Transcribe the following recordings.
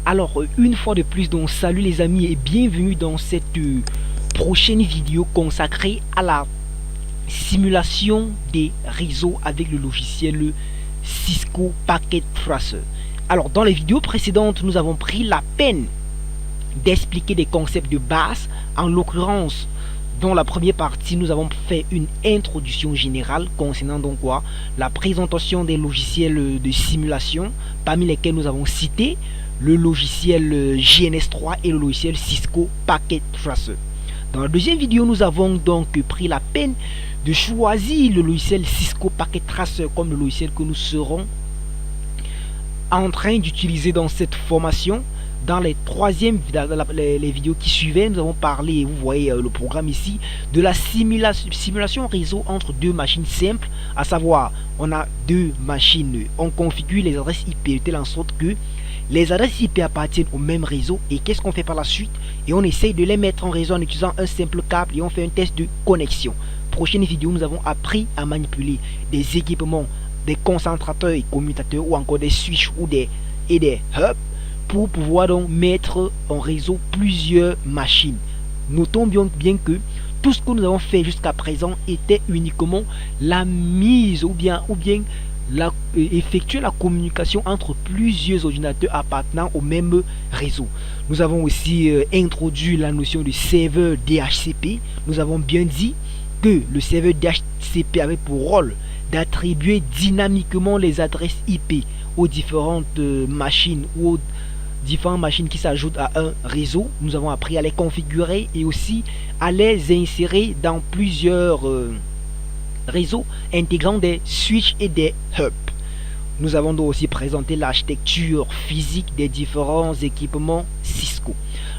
Alors, une fois de plus, donc salut les amis et bienvenue dans cette prochaine vidéo consacrée à la simulation des réseaux avec le logiciel Cisco Packet Tracer. Alors, dans les vidéos précédentes, nous avons pris la peine d'expliquer des concepts de base. En l'occurrence, dans la première partie, nous avons fait une introduction générale concernant donc quoi, la présentation des logiciels de simulation, parmi lesquels nous avons cité le logiciel GNS3 et le logiciel Cisco Packet Tracer. Dans la deuxième vidéo, nous avons donc pris la peine de choisir le logiciel Cisco Packet Tracer comme le logiciel que nous serons en train d'utiliser dans cette formation. Dans les les vidéos qui suivaient, nous avons parlé, vous voyez le programme ici, de la simulation réseau entre deux machines simples, à savoir, on a deux machines, on configure les adresses IP de telle en sorte que les adresses IP appartiennent au même réseau. Et qu'est-ce qu'on fait par la suite? Et on essaye de les mettre en réseau en utilisant un simple câble et on fait un test de connexion. Prochaine vidéo, nous avons appris à manipuler des équipements, des concentrateurs et commutateurs ou encore des switches ou des hubs pour pouvoir donc mettre en réseau plusieurs machines. Notons bien que tout ce que nous avons fait jusqu'à présent était uniquement la mise ou bien effectuer la communication entre plusieurs ordinateurs appartenant au même réseau. Nous avons aussi introduit la notion de serveur DHCP. Nous avons bien dit que le serveur DHCP avait pour rôle d'attribuer dynamiquement les adresses IP aux différentes machines ou aux différentes machines qui s'ajoutent à un réseau. Nous avons appris à les configurer et aussi à les insérer dans plusieurs réseaux intégrant des switches et des hubs. Nous avons donc aussi présenté l'architecture physique des différents équipements Cisco.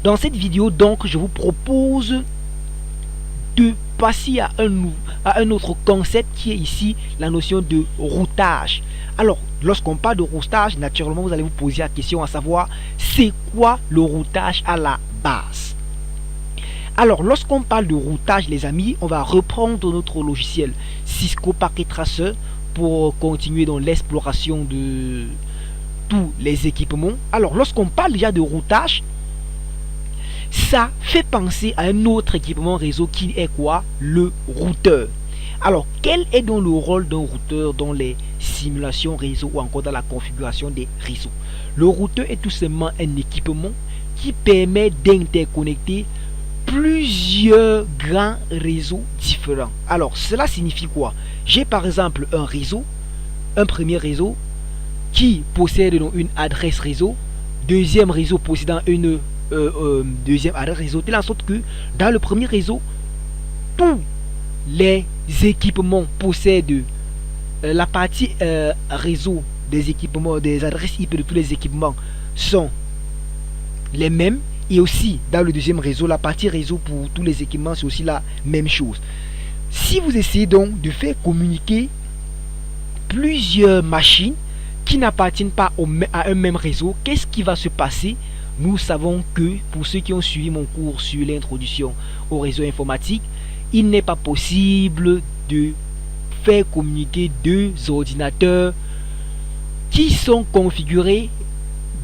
Dans cette vidéo donc, je vous propose de passer à un autre concept qui est ici la notion de routage. Alors, lorsqu'on parle de routage, naturellement, vous allez vous poser la question à savoir, c'est quoi le routage à la base? Alors, lorsqu'on parle de routage, les amis, on va reprendre notre logiciel Cisco Packet Tracer pour continuer dans l'exploration de tous les équipements. Alors, lorsqu'on parle déjà de routage, ça fait penser à un autre équipement réseau qui est quoi? Le routeur. Alors, quel est donc le rôle d'un routeur dans les simulations réseau ou encore dans la configuration des réseaux? Le routeur est tout simplement un équipement qui permet d'interconnecter plusieurs grands réseaux différents. Alors, cela signifie quoi? J'ai par exemple un réseau, un premier réseau qui possède donc une adresse réseau, deuxième réseau possédant une deuxième adresse réseau, de la sorte que dans le premier réseau, tous les équipements possèdent la partie réseau des équipements, des adresses IP de tous les équipements sont les mêmes. Et aussi dans le deuxième réseau, la partie réseau pour tous les équipements, c'est aussi la même chose. Si vous essayez donc de faire communiquer plusieurs machines qui n'appartiennent pas à un même réseau, qu'est-ce qui va se passer? Nous savons que, pour ceux qui ont suivi mon cours sur l'introduction au réseau informatique, il n'est pas possible de faire communiquer deux ordinateurs qui sont configurés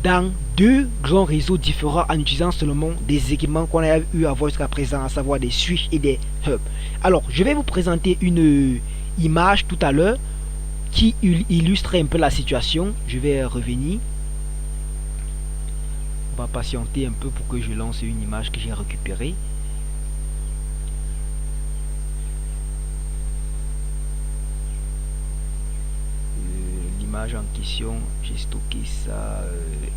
dans deux grands réseaux différents en utilisant seulement des équipements qu'on a eu à voir jusqu'à présent, à savoir des switches et des hubs. Alors, je vais vous présenter une image tout à l'heure qui illustre un peu la situation. Je vais revenir. On va patienter un peu pour que je lance une image que j'ai récupérée. L'image en question, j'ai stocké ça.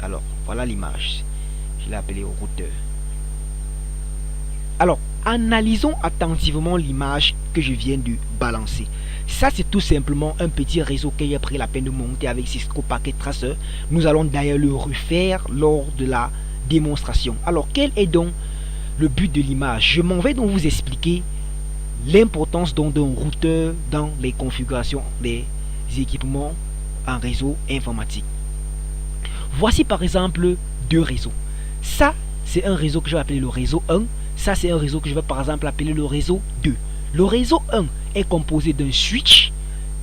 Alors, voilà l'image. Je l'ai appelé au routeur. Alors, analysons attentivement l'image que je viens de balancer. Ça, c'est tout simplement un petit réseau que j'ai pris la peine de monter avec Cisco Packet Tracer. Nous allons d'ailleurs le refaire lors de la démonstration. Alors, quel est donc le but de l'image? Je m'en vais donc vous expliquer l'importance d'un routeur dans les configurations des équipements en réseau informatique. Voici par exemple deux réseaux. Ça, c'est un réseau que je vais appeler le réseau 1. Ça, c'est un réseau que je vais par exemple appeler le réseau 2. Le réseau 1 est composé d'un switch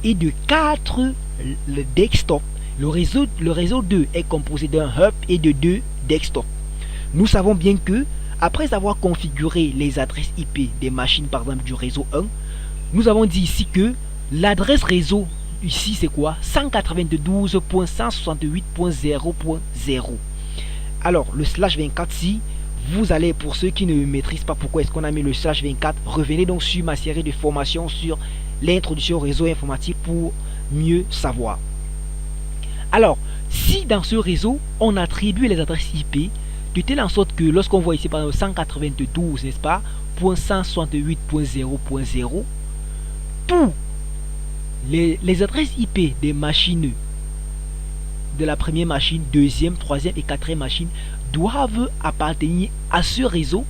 et de 4 desktops. Le réseau 2 est composé d'un hub et de 2 desktop. Nous savons bien que, après avoir configuré les adresses IP des machines, par exemple du réseau 1, nous avons dit ici que l'adresse réseau, ici c'est quoi? 192.168.0.0. Alors, le slash 24, si vous allez, pour ceux qui ne maîtrisent pas pourquoi est-ce qu'on a mis le slash 24, revenez donc sur ma série de formations sur l'introduction au réseau informatique pour mieux savoir. Alors, si dans ce réseau, on attribue les adresses IP de telle en sorte que lorsqu'on voit ici par exemple 192, n'est-ce pas, .168.0.0, tous les adresses IP des machines de la première machine, deuxième, troisième et quatrième machine doivent appartenir à ce réseau.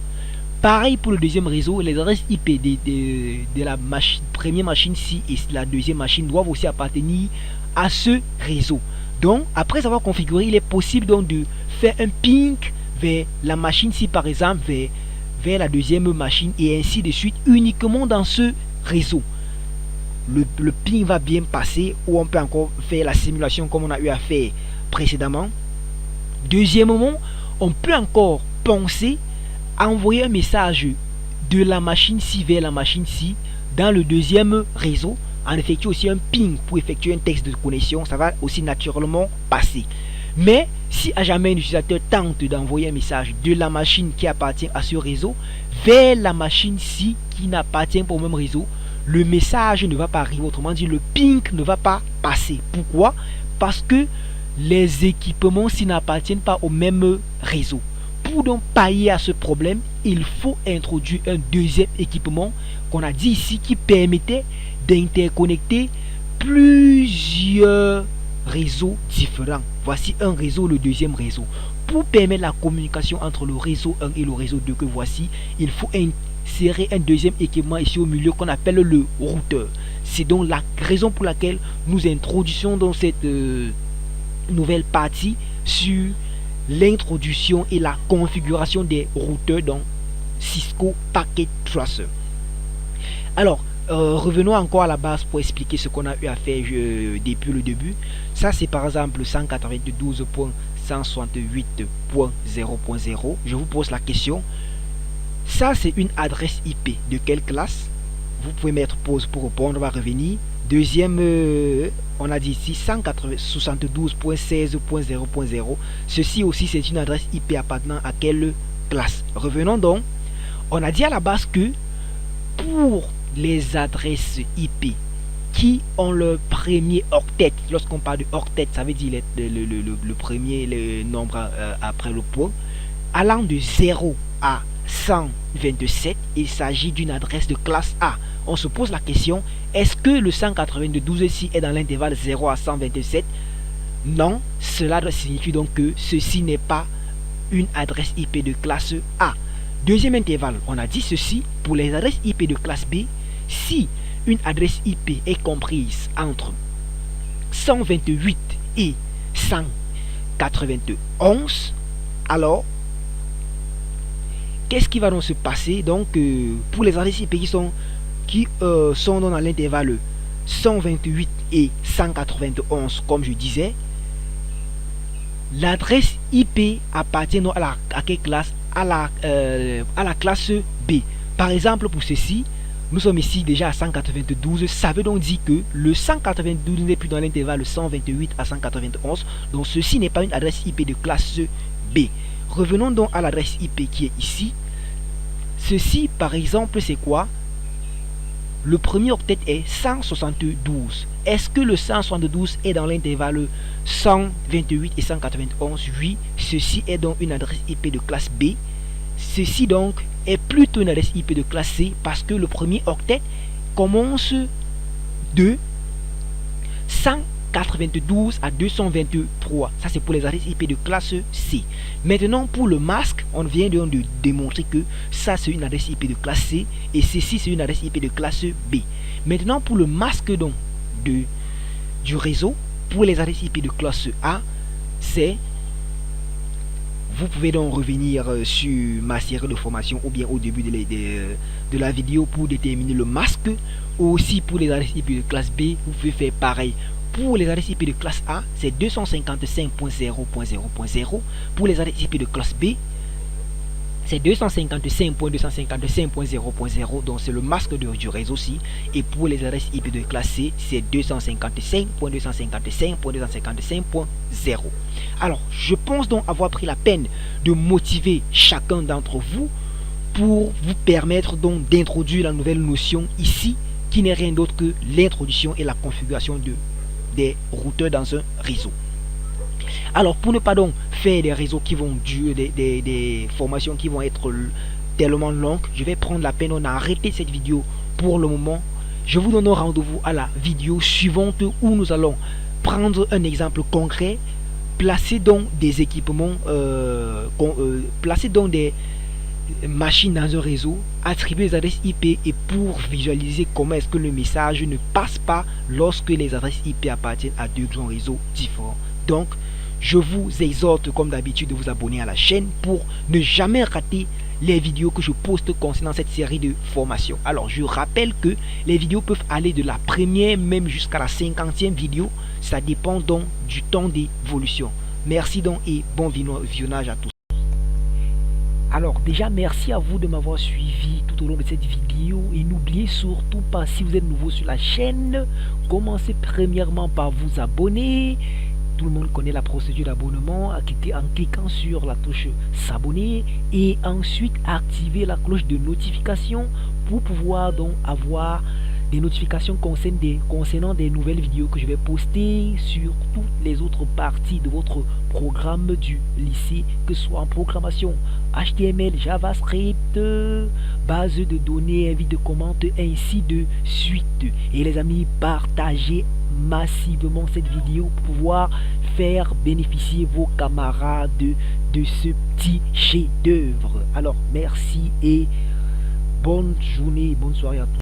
Pareil pour le deuxième réseau, les adresses IP de la première machine-ci et la deuxième machine doivent aussi appartenir à ce réseau. Donc, après avoir configuré, il est possible donc de faire un ping vers la machine-ci, par exemple, vers la deuxième machine et ainsi de suite, uniquement dans ce réseau. Le ping va bien passer, ou on peut encore faire la simulation comme on a eu à faire précédemment. Deuxièmement, on peut encore penser à envoyer un message de la machine-ci vers la machine-ci dans le deuxième réseau, en effectuant aussi un ping pour effectuer un texte de connexion. Ça va aussi naturellement passer. Mais si à jamais un utilisateur tente d'envoyer un message de la machine qui appartient à ce réseau vers la machine-ci qui n'appartient pas au même réseau, le message ne va pas arriver, autrement dit le ping ne va pas passer. Pourquoi? Parce que les équipements s'ils n'appartiennent pas au même réseau. Pour donc pallier à ce problème, il faut introduire un deuxième équipement qu'on a dit ici qui permettait d'interconnecter plusieurs réseaux différents. Voici un réseau, le deuxième réseau. Pour permettre la communication entre le réseau 1 et le réseau 2 que voici, il faut insérer un deuxième équipement ici au milieu qu'on appelle le routeur. C'est donc la raison pour laquelle nous introduisons dans cette nouvelle partie sur l'introduction et la configuration des routeurs dans Cisco Packet Tracer. Alors, revenons encore à la base pour expliquer ce qu'on a eu à faire depuis le début. Ça, c'est par exemple 192.168.0.0. Je vous pose la question. Ça, c'est une adresse IP de quelle classe? Vous pouvez mettre pause pour répondre, on va revenir. Deuxième, on a dit ici 172.16.0.0. Ceci aussi, c'est une adresse IP appartenant à quelle classe? Revenons donc. On a dit à la base que pour les adresses IP qui ont le premier octet, lorsqu'on parle de octet, ça veut dire le premier le nombre après le point, allant de 0 à 127, il s'agit d'une adresse de classe A. On se pose la question, est-ce que le 192 ici est dans l'intervalle 0 à 127? Non, cela signifie donc que ceci n'est pas une adresse IP de classe A. Deuxième intervalle, on a dit ceci, pour les adresses IP de classe B, si une adresse IP est comprise entre 128 et 191, alors qu'est-ce qui va donc se passer? Donc pour les adresses IP qui sont dans l'intervalle 128 et 191, comme je disais, l'adresse IP appartient à quelle classe? À la classe B. Par exemple, pour ceci, nous sommes ici déjà à 192. Ça veut donc dire que le 192 n'est plus dans l'intervalle 128 à 191. Donc ceci n'est pas une adresse IP de classe B. Revenons donc à l'adresse IP qui est ici. Ceci, par exemple, c'est quoi? Le premier octet est 172. Est-ce que le 172 est dans l'intervalle 128 et 191? Oui, ceci est donc une adresse IP de classe B. Ceci donc est plutôt une adresse IP de classe C parce que le premier octet commence de 192 à 223. Ça, c'est pour les adresses IP de classe C. Maintenant, pour le masque, on vient de démontrer que ça, c'est une adresse IP de classe C et ceci, c'est une adresse IP de classe B. Maintenant, pour le masque donc du réseau, pour les adresses IP de classe A, c'est... Vous pouvez donc revenir sur ma série de formation ou bien au début de la vidéo pour déterminer le masque. Ou aussi pour les adresses IP de classe B, vous pouvez faire pareil pour les adresses IP de classe A, c'est 255.0.0.0.0. Pour les adresses IP de classe B, c'est 255.255.0.0. Donc c'est le masque du réseau aussi. Et pour les adresses IP de classe C, c'est 255.255.255.0. Alors, je pense donc avoir pris la peine de motiver chacun d'entre vous pour vous permettre donc d'introduire la nouvelle notion ici, qui n'est rien d'autre que l'introduction et la configuration des routeurs dans un réseau. Alors, pour ne pas donc faire des réseaux qui vont durer, des formations qui vont être tellement longues, je vais prendre la peine d'arrêter cette vidéo pour le moment. Je vous donne rendez-vous à la vidéo suivante où nous allons prendre un exemple concret, placer donc des équipements, placer donc des machines dans un réseau, attribuer les adresses IP et pour visualiser comment est-ce que le message ne passe pas lorsque les adresses IP appartiennent à deux grands réseaux différents. Donc, je vous exhorte comme d'habitude de vous abonner à la chaîne pour ne jamais rater les vidéos que je poste concernant cette série de formations. Alors, je rappelle que les vidéos peuvent aller de la première même jusqu'à la 50e vidéo. Ça dépend donc du temps d'évolution. Merci donc et bon visionnage à tous. Alors déjà merci à vous de m'avoir suivi tout au long de cette vidéo et n'oubliez surtout pas, si vous êtes nouveau sur la chaîne, commencez premièrement par vous abonner. Tout le monde connaît la procédure d'abonnement en cliquant sur la touche s'abonner et ensuite activer la cloche de notification pour pouvoir donc avoir des notifications concernant des nouvelles vidéos que je vais poster sur toutes les autres parties de votre programme du lycée, que ce soit en programmation HTML, JavaScript, base de données, invite de commentaires, ainsi de suite. Et les amis, partagez massivement cette vidéo pour pouvoir faire bénéficier vos camarades de ce petit chef-d'œuvre. Alors merci et bonne journée, bonne soirée à tous.